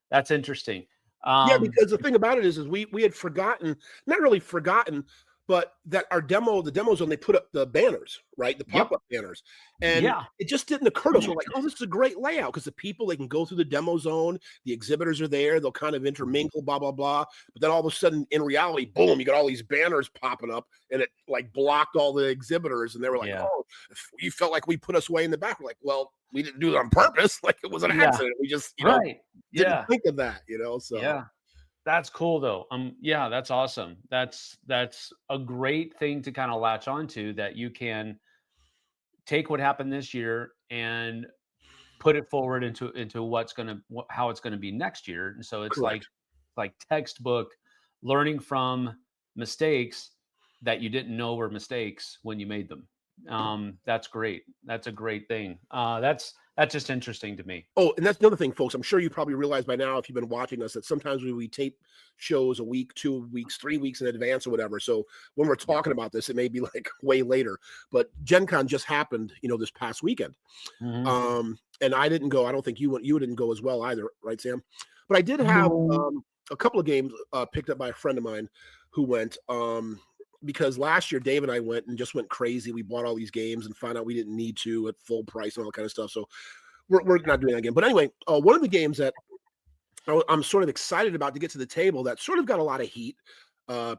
That's interesting. Yeah, because the thing about it is we had forgotten, not really forgotten, but that the demo zone, they put up the banners, right? The pop-up banners. And it just didn't occur to us. We're like, oh, this is a great layout because the people, they can go through the demo zone. The exhibitors are there. They'll kind of intermingle, blah, blah, blah. But then all of a sudden, in reality, boom, you got all these banners popping up, and it like blocked all the exhibitors. And they were like, oh, you felt like we put us way in the back. We're like, well, we didn't do it on purpose. Like it was an accident. We just, didn't think of that, so. Yeah. That's cool though. Yeah, that's awesome. That's a great thing to kind of latch onto, that you can take what happened this year and put it forward into how it's gonna be next year. And so it's like textbook learning from mistakes that you didn't know were mistakes when you made them. That's great. That's a great thing. That's just interesting to me. Oh, and that's the other thing, folks. I'm sure you probably realize by now, if you've been watching us, that sometimes we tape shows a week, 2 weeks, 3 weeks in advance or whatever. So when we're talking about this, it may be like way later. But Gen Con just happened, this past weekend. And I didn't go. I don't think you didn't go as well either, right, Sam? But I did have a couple of games picked up by a friend of mine who went. Because last year Dave and I went and just went crazy. We bought all these games and found out we didn't need to at full price and all that kind of stuff. So we're not doing that again. But anyway, one of the games that I'm sort of excited about to get to the table that sort of got a lot of heat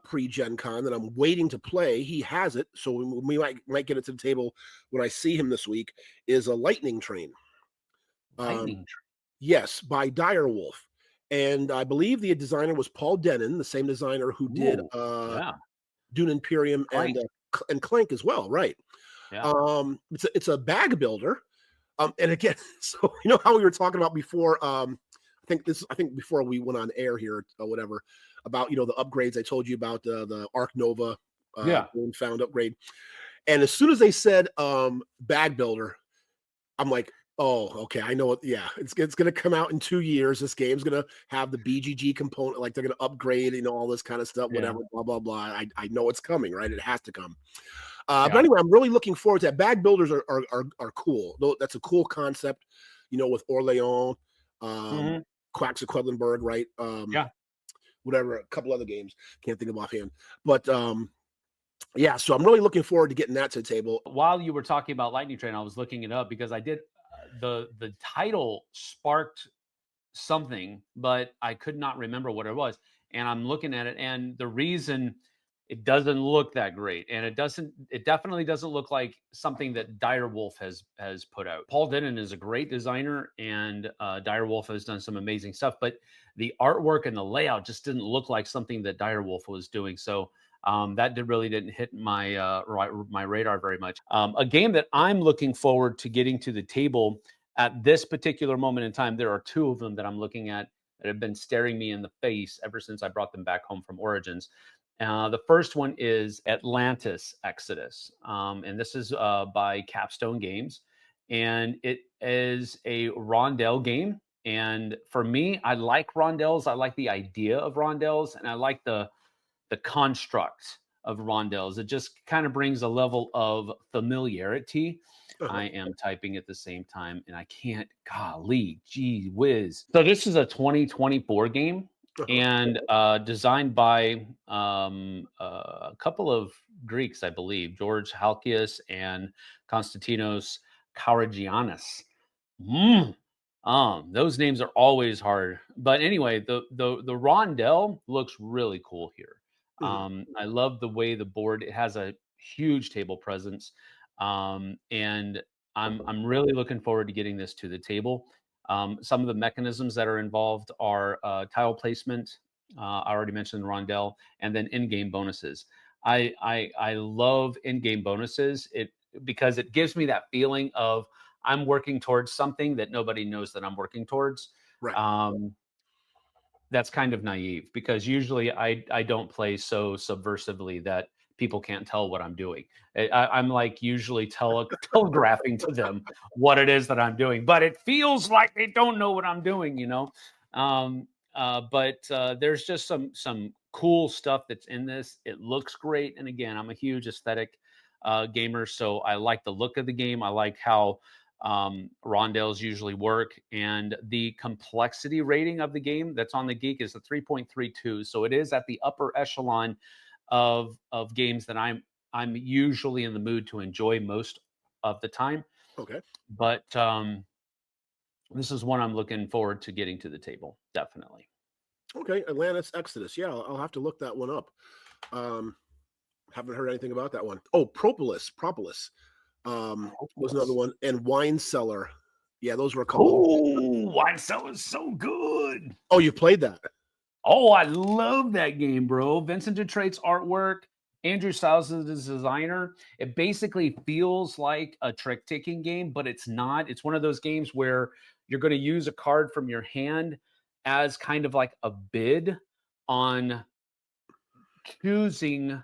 pre-Gen Con that I'm waiting to play. He has it, so we might get it to the table when I see him this week, is a Lightning Train. Lightning Train? Yes, by Direwolf. And I believe the designer was Paul Denon, the same designer who did Dune Imperium and Clank as well, right? Yeah. It's a bag builder, and again, so how we were talking about before. I think before we went on air here or whatever about the upgrades I told you about, the Arc Nova found upgrade, and as soon as they said bag builder, I'm like, oh, okay, I know what. Yeah, it's going to come out in 2 years. This game's going to have the BGG component, like they're going to upgrade, all this kind of stuff, whatever, blah, blah, blah. I know it's coming, right? It has to come. But anyway, I'm really looking forward to that. Bag builders are cool. That's a cool concept, with Orleans, Quacks of Quedlinburg, right? Whatever, a couple other games. Can't think of offhand. But yeah, so I'm really looking forward to getting that to the table. While you were talking about Lightning Train, I was looking it up because I did the title sparked something, but I could not remember what it was. And I'm looking at it, and the reason it doesn't look that great, and it definitely doesn't look like something that Direwolf has put out. Paul Denon is a great designer, and Direwolf has done some amazing stuff, but the artwork and the layout just didn't look like something that Direwolf was doing. So that really didn't hit my my radar very much. A game that I'm looking forward to getting to the table at this particular moment in time, there are two of them that I'm looking at that have been staring me in the face ever since I brought them back home from Origins. The first one is Atlantis Exodus, and this is by Capstone Games, and it is a rondel game. And for me, I like rondels. I like the idea of rondels, and I like the construct of rondels. It just kind of brings a level of familiarity. I am typing at the same time, and I can't. Golly, gee whiz. So this is a 2024 game. And designed by a couple of Greeks, I believe, George Halkias and Konstantinos Karagiannis. Those names are always hard. But anyway, the rondel looks really cool here. I love the way the board, it has a huge table presence. And I'm really looking forward to getting this to the table. Some of the mechanisms that are involved are tile placement. I already mentioned rondel, and then in-game bonuses. I love in-game bonuses because it gives me that feeling of I'm working towards something that nobody knows that I'm working towards. Right. That's kind of naive because usually I don't play so subversively that people can't tell what I'm doing. I'm like usually telegraphing to them what it is that I'm doing, but it feels like they don't know what I'm doing, But there's just some cool stuff that's in this. It looks great. And again, I'm a huge aesthetic gamer, so I like the look of the game. I like how rondels usually work, and the complexity rating of the game that's on the Geek is a 3.32. So it is at the upper echelon of games that I'm usually in the mood to enjoy most of the time. Okay. But this is one I'm looking forward to getting to the table. Definitely. Okay. Atlantis Exodus. Yeah, I'll have to look that one up. Haven't heard anything about that one. Oh, Propolis. Was another one, and Wine Cellar. Yeah, those were a couple. Oh, Wine Cellar is so good. Oh, you played that? Oh, I love that game, bro. Vincent Dutrait's artwork, Andrew Styles is the designer. It basically feels like a trick-taking game, but it's not. It's one of those games where you're going to use a card from your hand as kind of like a bid on choosing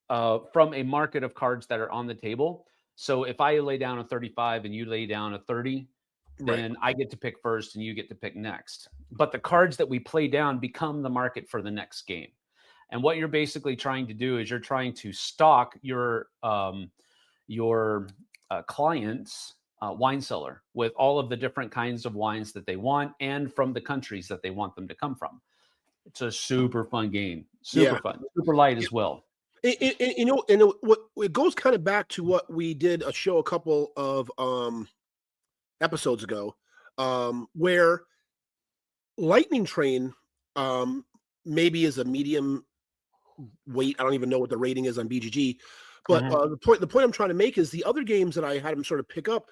from a market of cards that are on the table. So if I lay down a 35 and you lay down a 30, then Right. I get to pick first and you get to pick next. But the cards that we play down become the market for the next game. And what you're basically trying to do is you're trying to stock your client's wine cellar with all of the different kinds of wines that they want and from the countries that they want them to come from. It's a super fun game, super Yeah. fun, super light as well. What it goes kind of back to what we did a show a couple of episodes ago, where Lightning Train maybe is a medium weight. I don't even know what the rating is on BGG, but the point I'm trying to make is the other games that I had them sort of pick up.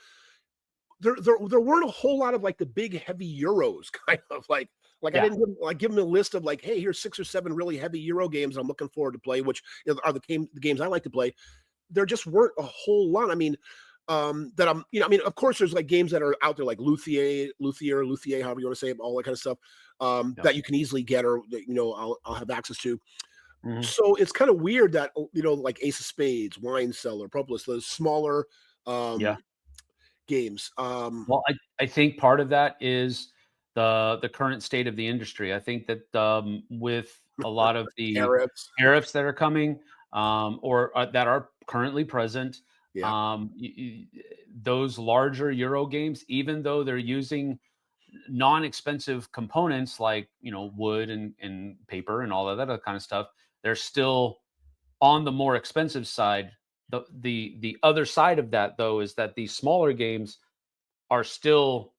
There weren't a whole lot of like the big heavy Euros, kind of like I didn't give them a list of like, hey, here's 6 or 7 really heavy Euro games I'm looking forward to play, which are the games I like to play. There just weren't a whole lot. I mean, that I'm, I mean, of course, there's like games that are out there like Luthier, however you want to say it, all that kind of stuff, that you can easily get or I'll have access to. So it's kind of weird that like Ace of Spades, Wine Cellar, Propolis, those smaller games. Well, I think part of that is the current state of the industry. I think that with a lot of the tariffs that are coming or that are currently present, those larger Euro games, even though they're using non-expensive components like wood and paper and all of that other kind of stuff, they're still on the more expensive side. The other side of that, though, is that these smaller games are still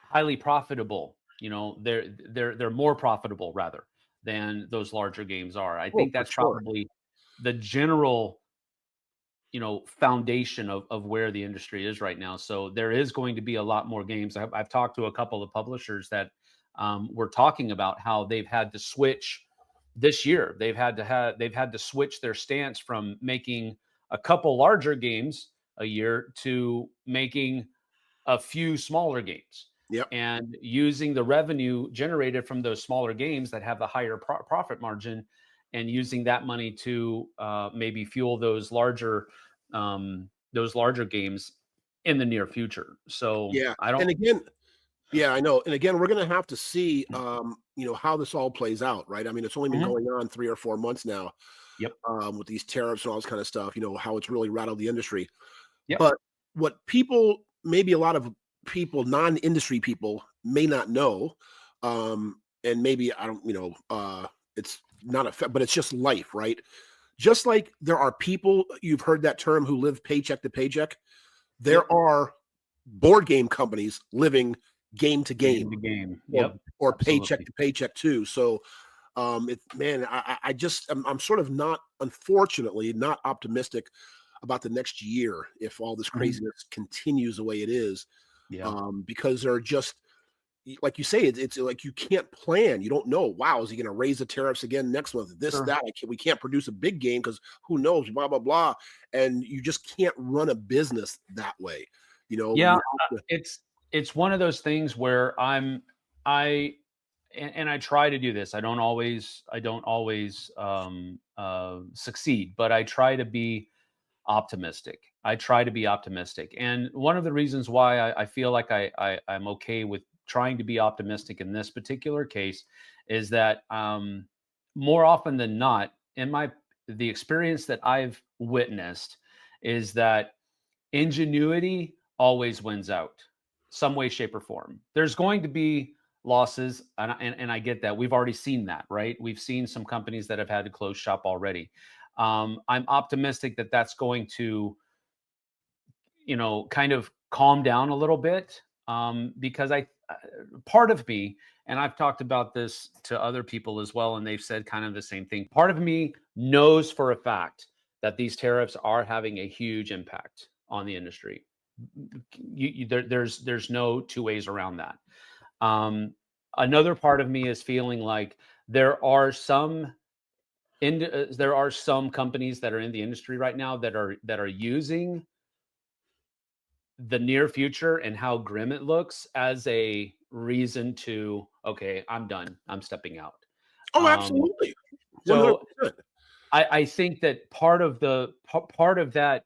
highly profitable. They're more profitable rather than those larger games are. I think that's probably the general foundation of where the industry is right now. So there is going to be a lot more games. I've talked to a couple of publishers that were talking about how they've had to switch this year. They've had to switch their stance from making a couple larger games a year to making a few smaller games. And using the revenue generated from those smaller games that have the higher profit margin, and using that money to maybe fuel those larger games in the near future. So I don't. And again, I know. And again, we're going to have to see, how this all plays out, right? I mean, it's only been going on 3 or 4 months now. With these tariffs and all this kind of stuff, how it's really rattled the industry. But what maybe a lot of people, non-industry people, may not know, and maybe I don't, it's not but it's just life, right? Just like there are people, you've heard that term, who live paycheck to paycheck. There are board game companies living game to game, or paycheck to paycheck too. So, I'm sort of unfortunately not optimistic about the next year if all this craziness continues the way it is. Because they're just, like you say, it's like you can't plan. You don't know. Wow, is he going to raise the tariffs again next month? We can't produce a big game because who knows? Blah blah blah, and you just can't run a business that way. It's one of those things where I try to do this. I don't always succeed, but I try to be optimistic. And one of the reasons why I feel like I'm okay with trying to be optimistic in this particular case is that more often than not, the experience that I've witnessed is that ingenuity always wins out, some way, shape, or form. There's going to be losses, and I get that. We've already seen that, right? We've seen some companies that have had to close shop already. I'm optimistic that that's going to, kind of calm down a little bit, because part of me, and I've talked about this to other people as well, and they've said kind of the same thing. Part of me knows for a fact that these tariffs are having a huge impact on the industry. There's no two ways around that. Another part of me is feeling like there are some companies that are in the industry right now that are using the near future and how grim it looks as a reason to, okay, I'm done, I'm stepping out. Oh, um absolutely. so 100%. I think that part of that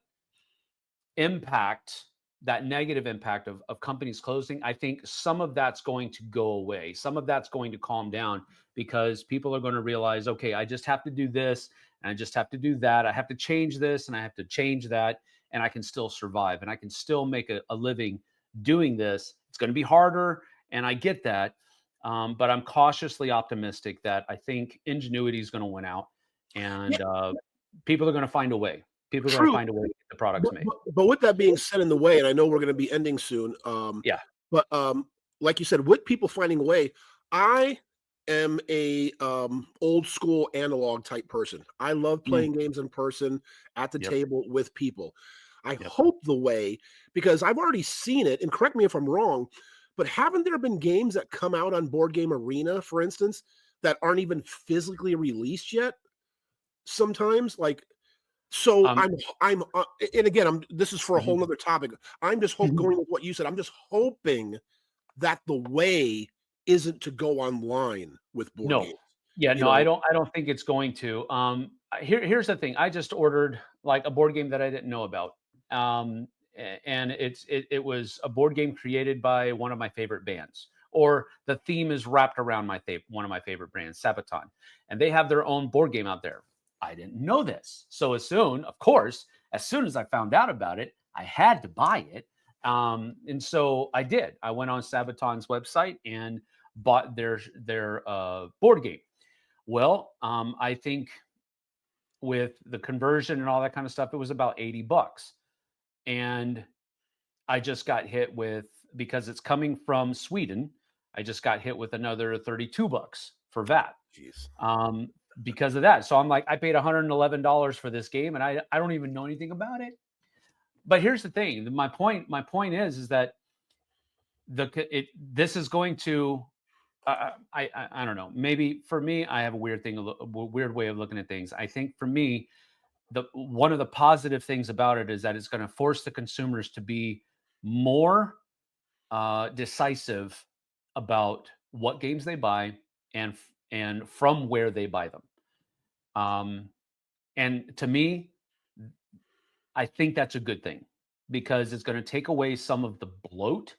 impact, that negative impact of companies closing, I think some of that's going to go away, some of that's going to calm down, because people are going to realize, okay, I just have to do this, and I just have to do that, I have to change this, and I have to change that, and I can still survive, and I can still make a living doing this. It's going to be harder, and I get that, but I'm cautiously optimistic that I think ingenuity is going to win out, Yeah, and people are going to find a way. People are going to true. find a way to get the products made. But with that being said in the way, and I know we're going to be ending soon, Yeah. but like you said, with people finding a way, I am a old school analog type person. I love Mm. playing games in person at the Yep. table with people. I Yep. hope the way, because I've already seen it, and correct me if I'm wrong, but haven't there been games that come out on Board Game Arena, for instance, that aren't even physically released yet? Sometimes, like, so Um, and again, this is for a whole mhm. nother topic. I'm just Mhm. going with what you said. I'm just hoping that the way isn't to go online with board No. games. Yeah, You no, know, I don't think it's going to. Here's the thing. I just ordered like a board game that I didn't know about. And it was a board game created by one of my favorite bands, or the theme is wrapped around one of my favorite brands, Sabaton, and they have their own board game out there. I didn't know this, so of course, as soon as I found out about it, I had to buy it. And so I did. I went on Sabaton's website and bought their board game. Well, I think with the conversion and all that kind of stuff, it was about $80. And I just got hit with, because it's coming from Sweden, I just got hit with another $32 for VAT. jeez. Um, because of that. So I'm like, I paid $111 for this game, and I don't even know anything about it. But here's the thing. My point is that this is going to, I don't know. Maybe for me, I have a weird way of looking at things. I think for me, the one of the positive things about it is that it's going to force the consumers to be more decisive about what games they buy, and from where they buy them. Um, and to me, I think that's a good thing, because it's going to take away some of the bloat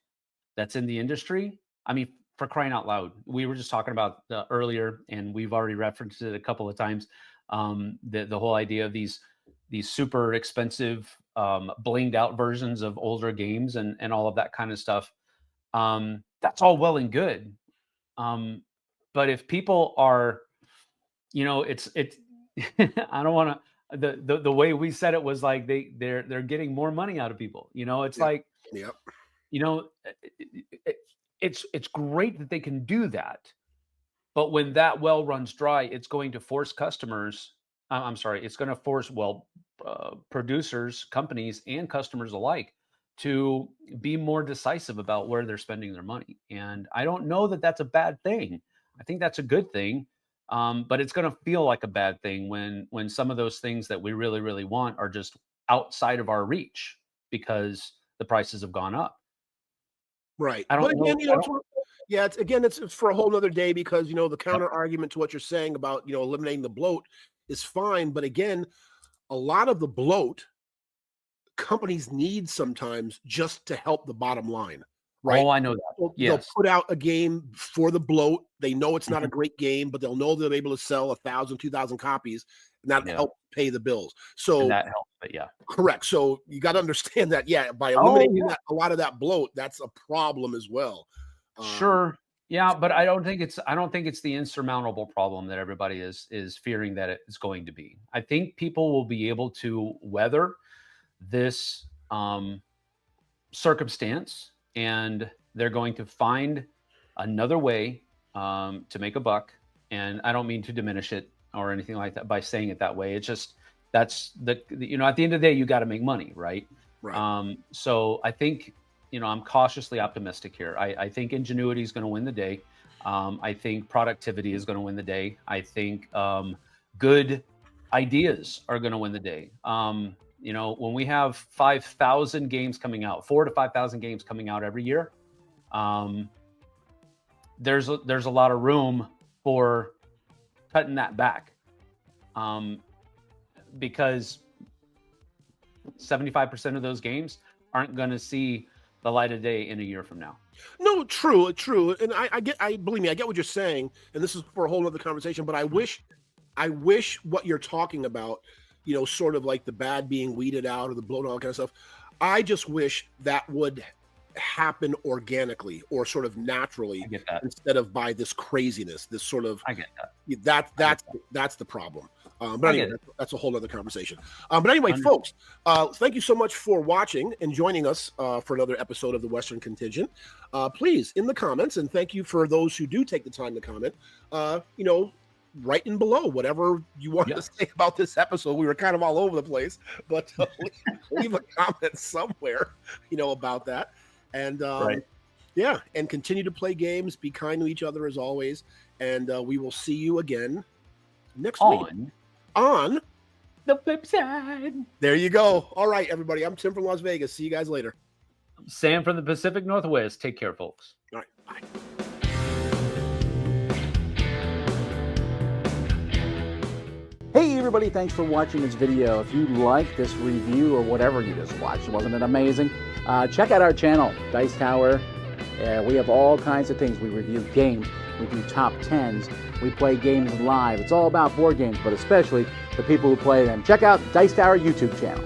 that's in the industry. I mean, for crying out loud, we were just talking about earlier, and we've already referenced it a couple of times. The whole idea of these super expensive, blinged out versions of older games, and all of that kind of stuff. That's all well and good, um, but if people are, it's I don't want to. The way we said it was like they're getting more money out of people. It's Yep. like, Yep. you know, it's great that they can do that, but when that well runs dry, it's going to force customers. I'm sorry, it's going to force, producers, companies, and customers alike to be more decisive about where they're spending their money. And I don't know that that's a bad thing. I think that's a good thing. But it's going to feel like a bad thing when some of those things that we really really want are just outside of our reach because the prices have gone up. Right. I But don't again, know. you know, yeah, it's for a whole nother day, because the Yep. counter argument to what you're saying about eliminating the bloat is fine. But again, a lot of the bloat companies need sometimes just to help the bottom line, right? Oh, I know that. They'll Yes. put out a game for the bloat. They know it's not a great game, but they'll know they're able to sell 1,000, 2,000 copies, and that help pay the bills. And So that helps, but yeah. correct. So you got to understand that, by Oh, eliminating yeah. that, a lot of that bloat, that's a problem as well. Sure. Yeah, but I don't think it's the insurmountable problem that everybody is fearing that it's going to be. I think people will be able to weather this circumstance, and they're going to find another way to make a buck. And I don't mean to diminish it or anything like that by saying it that way. It's just that's at the end of the day, you got to make money, right? Right. So I think I'm cautiously optimistic here. I think ingenuity is going to win the day. I think productivity is going to win the day. I think good ideas are going to win the day. When we have 5,000 games coming out, 4,000 to 5,000 games coming out every year, there's a lot of room for cutting that back, because 75% of those games aren't going to see the light of day in a year from now. No, true. And believe me, I get what you're saying. And this is for a whole other conversation, but I wish what you're talking about, sort of like the bad being weeded out or the bloat and all that kind of stuff. I just wish that would happen organically or sort of naturally, I get that. Instead of by this craziness, this sort of, I get that. that's the problem. But anyway, that's a whole other conversation. But anyway, folks, thank you so much for watching and joining us for another episode of the Western Contingent. Please, in the comments, and thank you for those who do take the time to comment, write in below whatever you want to say about this episode. We were kind of all over the place, but leave a comment somewhere, about that. And and continue to play games, be kind to each other as always, and we will see you again next week on the flip side. There you go. All right, everybody. I'm Tim from Las Vegas. See you guys later. Sam from the Pacific Northwest. Take care, folks. All right. Bye. Hey everybody, thanks for watching this video. If you like this review or whatever you just watched, wasn't it amazing? Check out our channel, Dice Tower. We have all kinds of things. We review games, we do top 10s, we play games live. It's all about board games, but especially the people who play them. Check out Dice Tower YouTube channel.